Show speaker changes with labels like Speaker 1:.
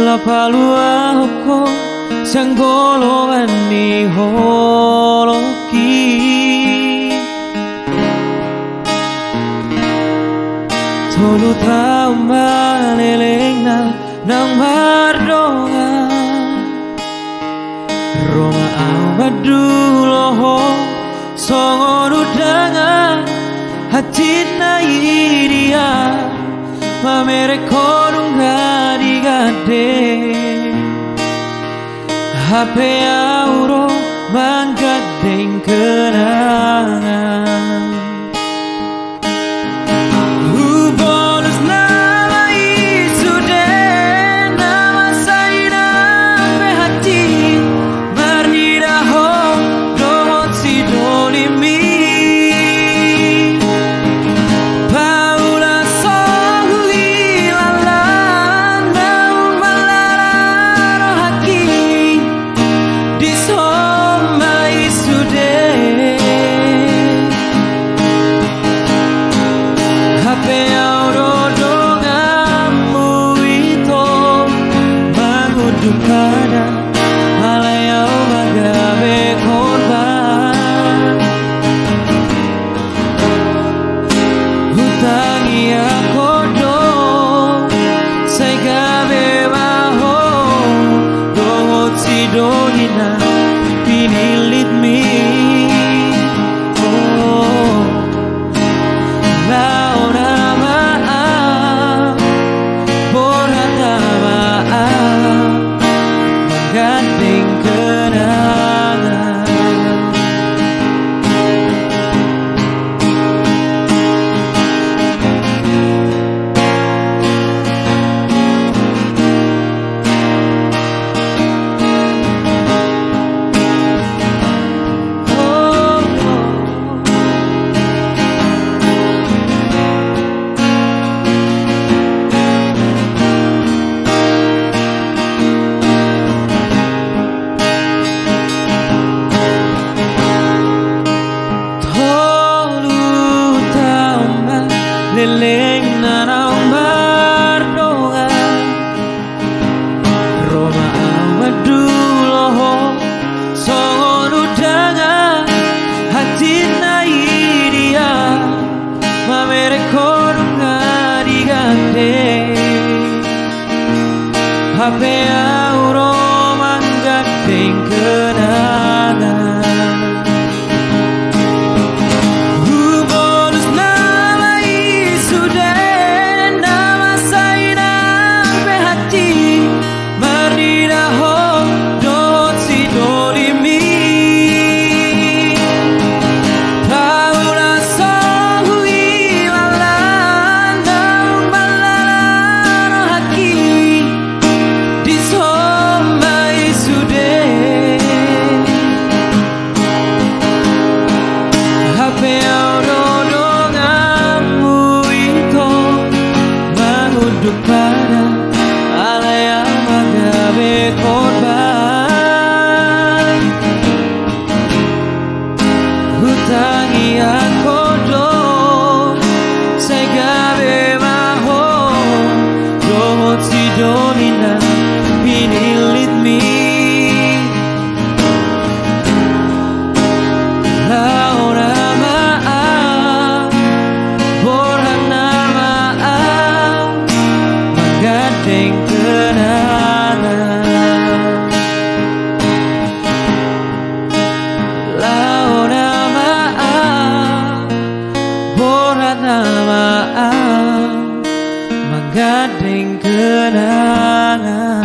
Speaker 1: La palua hoko sanggolo ani holoki Tolu tau malelengna nang mardonga Roma au maduloho songon udangan hatina iria mamere korunga digade HP auro manggadeng kenangan bonus nama isude nama saina hati marnida ho dohot si dolimi Pada halayau magabe korban hutangi akodo segabe baho dohot si donina pinilit mi Gading kenangan leleng nanau mardonga Roma awaduloho songon udangan hatina iria mamere korunga digande HP auro manggadeng kenangan pada halayau magabe korban hutangi akodo segabe maho dohot si donina pinilit mi laura maaf borhana gading kenangan launa maaf borhana maaf menggading kenangan